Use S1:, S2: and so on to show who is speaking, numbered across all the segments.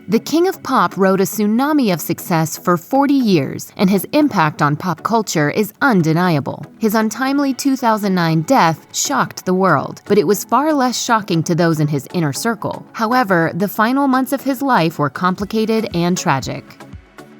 S1: The King of Pop rode a tsunami of success for 40 years, and his impact on pop culture is undeniable. His untimely 2009 death shocked the world, but it was far less shocking to those in his inner circle. However, the final months of his life were complicated and tragic.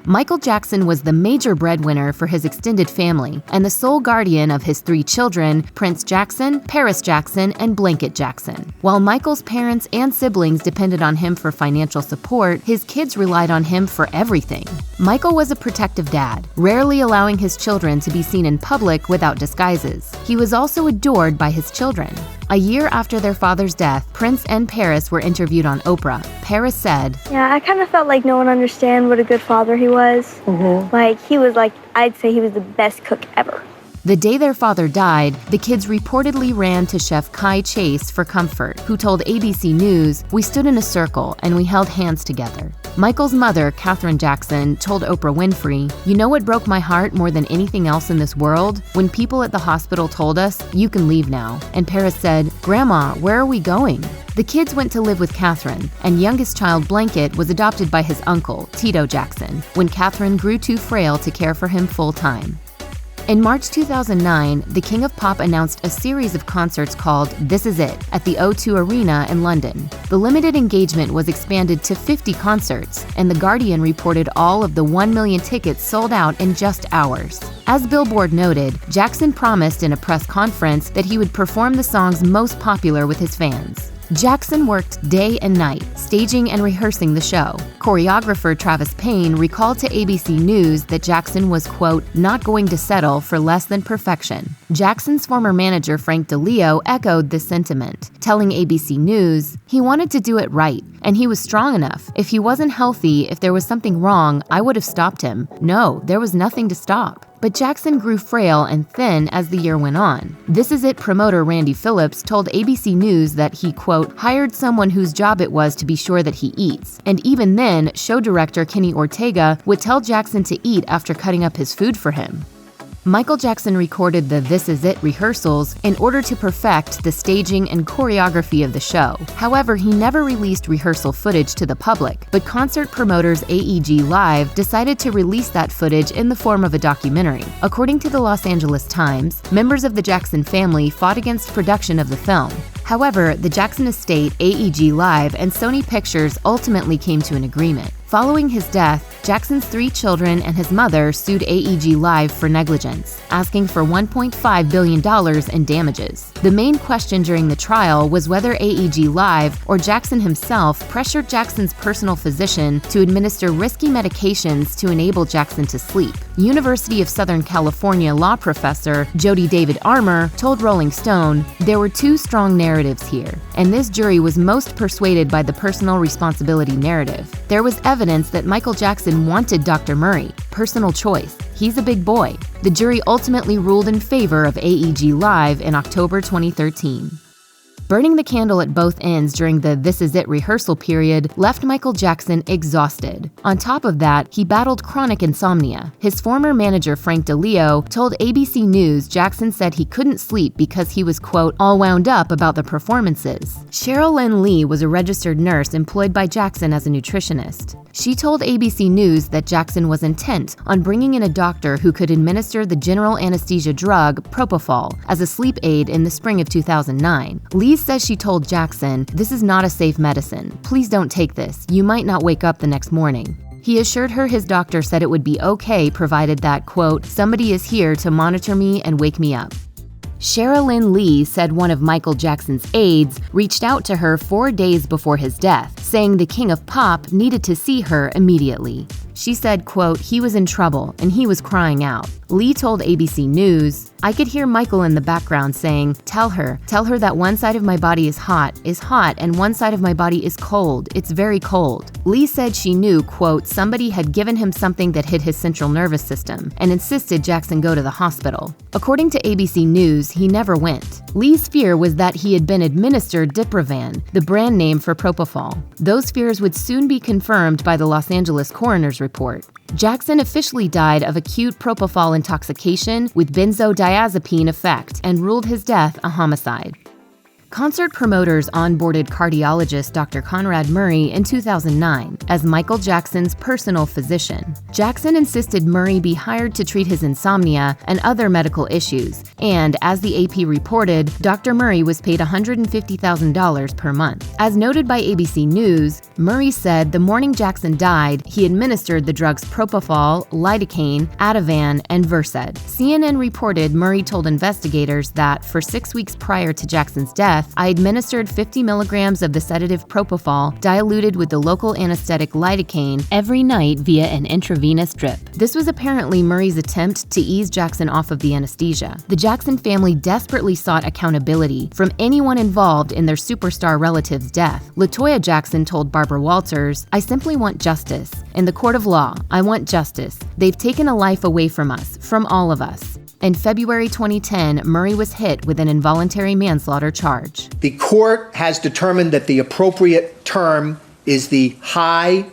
S1: Michael Jackson was the major breadwinner for his extended family and the sole guardian of his 3 children, Prince Jackson, Paris Jackson, and Blanket Jackson. While Michael's parents and siblings depended on him for financial support, his kids relied on him for everything. Michael was a protective dad, rarely allowing his children to be seen in public without disguises. He was also adored by his children. A year after their father's death, Prince and Paris were interviewed on Oprah. Paris said,
S2: "Yeah, I kind of felt like no one understood what a good father he was. I'd say he was the best cook ever."
S1: The day their father died, the kids reportedly ran to Chef Kai Chase for comfort, who told ABC News, "We stood in a circle and we held hands together." Michael's mother, Katherine Jackson, told Oprah Winfrey, "You know what broke my heart more than anything else in this world? When people at the hospital told us, 'You can leave now.'" And Paris said, "Grandma, where are we going?" The kids went to live with Katherine, and youngest child Blanket was adopted by his uncle, Tito Jackson, when Katherine grew too frail to care for him full-time. In March 2009, the King of Pop announced a series of concerts called This Is It at the O2 Arena in London. The limited engagement was expanded to 50 concerts, and The Guardian reported all of the 1 million tickets sold out in just hours. As Billboard noted, Jackson promised in a press conference that he would perform the songs most popular with his fans. Jackson worked day and night, staging and rehearsing the show. Choreographer Travis Payne recalled to ABC News that Jackson was, quote, "not going to settle for less than perfection." Jackson's former manager Frank DeLeo echoed this sentiment, telling ABC News, "He wanted to do it right, and he was strong enough. If he wasn't healthy, if there was something wrong, I would have stopped him. No, there was nothing to stop." But Jackson grew frail and thin as the year went on. This Is It promoter Randy Phillips told ABC News that he, quote, "hired someone whose job it was to be sure that he eats. And even then, show director Kenny Ortega would tell Jackson to eat after cutting up his food for him." Michael Jackson recorded the This Is It rehearsals in order to perfect the staging and choreography of the show. However, he never released rehearsal footage to the public, but concert promoters AEG Live decided to release that footage in the form of a documentary. According to the Los Angeles Times, members of the Jackson family fought against production of the film. However, the Jackson estate, AEG Live, and Sony Pictures ultimately came to an agreement. Following his death, Jackson's 3 children and his mother sued AEG Live for negligence, asking for $1.5 billion in damages. The main question during the trial was whether AEG Live or Jackson himself pressured Jackson's personal physician to administer risky medications to enable Jackson to sleep. University of Southern California law professor Jody David Armour told Rolling Stone, "There were 2 strong narratives here, and this jury was most persuaded by the personal responsibility narrative. There was evidence that Michael Jackson wanted Dr. Murray. Personal choice. He's a big boy." The jury ultimately ruled in favor of AEG Live in October 2013. Burning the candle at both ends during the This Is It rehearsal period left Michael Jackson exhausted. On top of that, he battled chronic insomnia. His former manager Frank DeLeo told ABC News Jackson said he couldn't sleep because he was, quote, "all wound up about the performances." Cheryl Lynn Lee was a registered nurse employed by Jackson as a nutritionist. She told ABC News that Jackson was intent on bringing in a doctor who could administer the general anesthesia drug propofol as a sleep aid in the spring of 2009. Lee says she told Jackson, "This is not a safe medicine. Please don't take this. You might not wake up the next morning." He assured her his doctor said it would be okay provided that, quote, "somebody is here to monitor me and wake me up." Cheryl Lynn Lee said one of Michael Jackson's aides reached out to her 4 days before his death, saying the King of Pop needed to see her immediately. She said, quote, "he was in trouble and he was crying out." Lee told ABC News, "I could hear Michael in the background saying, tell her that one side of my body is hot, and one side of my body is cold, it's very cold." Lee said she knew, quote, somebody had given him something that hit his central nervous system and insisted Jackson go to the hospital. According to ABC News, he never went. Lee's fear was that he had been administered Diprovan, the brand name for propofol. Those fears would soon be confirmed by the Los Angeles coroner's report. Jackson officially died of acute propofol intoxication with benzodiazepine effect and ruled his death a homicide. Concert promoters onboarded cardiologist Dr. Conrad Murray in 2009 as Michael Jackson's personal physician. Jackson insisted Murray be hired to treat his insomnia and other medical issues, and as the AP reported, Dr. Murray was paid $150,000 per month. As noted by ABC News, Murray said the morning Jackson died, he administered the drugs propofol, lidocaine, Ativan, and Versed. CNN reported Murray told investigators that for 6 weeks prior to Jackson's death, I administered 50 milligrams of the sedative propofol diluted with the local anesthetic lidocaine every night via an intravenous drip. This was apparently Murray's attempt to ease Jackson off of the anesthesia. The Jackson family desperately sought accountability from anyone involved in their superstar relative's death. LaToya Jackson told Barbara Walters, "I simply want justice. In the court of law, I want justice. They've taken a life away from us, from all of us." In February 2010, Murray was hit with an involuntary manslaughter charge.
S3: The court has determined that the appropriate term is the high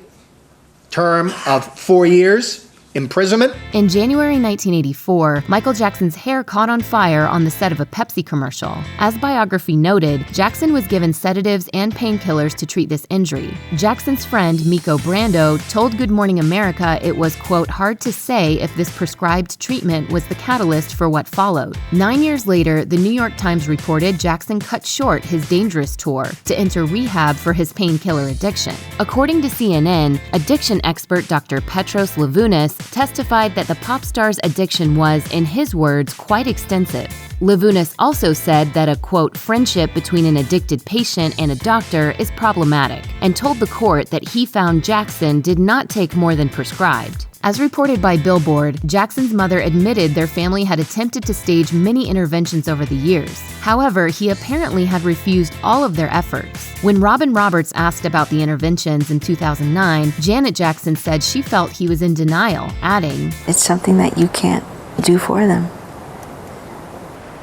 S3: term of 4 years imprisonment.
S1: In January 1984, Michael Jackson's hair caught on fire on the set of a Pepsi commercial. As biography noted, Jackson was given sedatives and painkillers to treat this injury. Jackson's friend, Miko Brando, told Good Morning America it was, quote, hard to say if this prescribed treatment was the catalyst for what followed. 9 years later, the New York Times reported Jackson cut short his Dangerous tour to enter rehab for his painkiller addiction. According to CNN, addiction expert Dr. Petros Lavunas testified that the pop star's addiction was, in his words, quite extensive. Lavunas also said that a, quote, friendship between an addicted patient and a doctor is problematic, and told the court that he found Jackson did not take more than prescribed. As reported by Billboard, Jackson's mother admitted their family had attempted to stage many interventions over the years. However, he apparently had refused all of their efforts. When Robin Roberts asked about the interventions in 2009, Janet Jackson said she felt he was in denial, adding,
S4: "It's something that you can't do for them.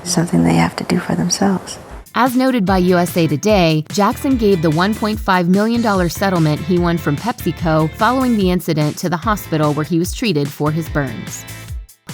S4: It's something they have to do for themselves."
S1: As noted by USA Today, Jackson gave the $1.5 million settlement he won from PepsiCo following the incident to the hospital where he was treated for his burns.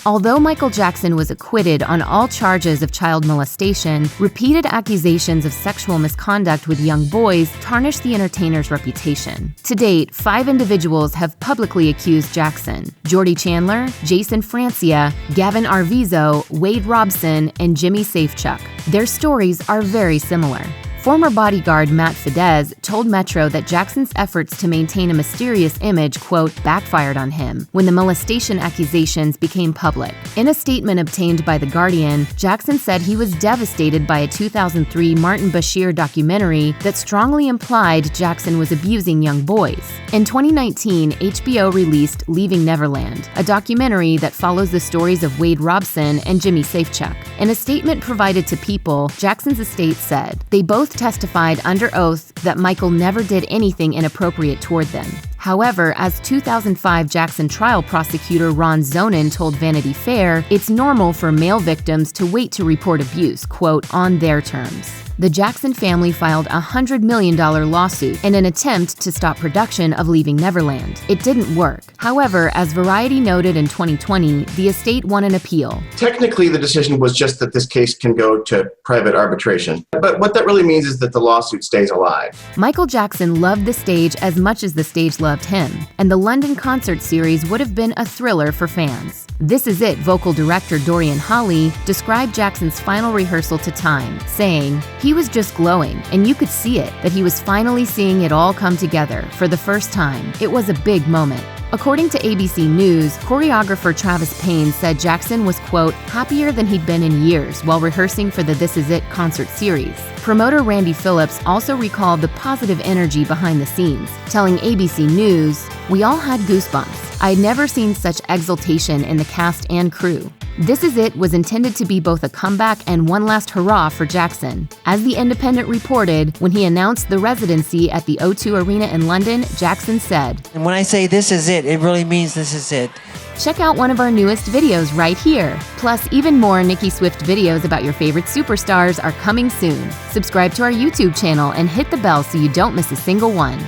S1: Although Michael Jackson was acquitted on all charges of child molestation, repeated accusations of sexual misconduct with young boys tarnished the entertainer's reputation. To date, 5 individuals have publicly accused Jackson: Jordy Chandler, Jason Francia, Gavin Arvizo, Wade Robson, and Jimmy Safechuck. Their stories are very similar. Former bodyguard Matt Fidesz told Metro that Jackson's efforts to maintain a mysterious image, quote, backfired on him when the molestation accusations became public. In a statement obtained by The Guardian, Jackson said he was devastated by a 2003 Martin Bashir documentary that strongly implied Jackson was abusing young boys. In 2019, HBO released Leaving Neverland, a documentary that follows the stories of Wade Robson and Jimmy Safechuck. In a statement provided to People, Jackson's estate said they both testified under oath that Michael never did anything inappropriate toward them. However, as 2005 Jackson trial prosecutor Ron Zonin told Vanity Fair, it's normal for male victims to wait to report abuse, quote, on their terms. The Jackson family filed a $100 million lawsuit in an attempt to stop production of Leaving Neverland. It didn't work. However, as Variety noted in 2020, the estate won an appeal.
S5: Technically, the decision was just that this case can go to private arbitration. But what that really means is that the lawsuit stays alive.
S1: Michael Jackson loved the stage as much as the stage loved him, and the London concert series would have been a thriller for fans. This Is It vocal director Dorian Holley described Jackson's final rehearsal to Time, saying, "He was just glowing, and you could see it, that he was finally seeing it all come together for the first time. It was a big moment." According to ABC News, choreographer Travis Payne said Jackson was, quote, happier than he'd been in years while rehearsing for the This Is It concert series. Promoter Randy Phillips also recalled the positive energy behind the scenes, telling ABC News, "We all had goosebumps. I'd never seen such exultation in the cast and crew. This Is It was intended to be both a comeback and one last hurrah for Jackson." As The Independent reported, when he announced the residency at the O2 Arena in London, Jackson said,
S6: "And when I say this is it really means this is it."
S1: Check out one of our newest videos right here. Plus, even more Nicki Swift videos about your favorite superstars are coming soon. Subscribe to our YouTube channel and hit the bell so you don't miss a single one.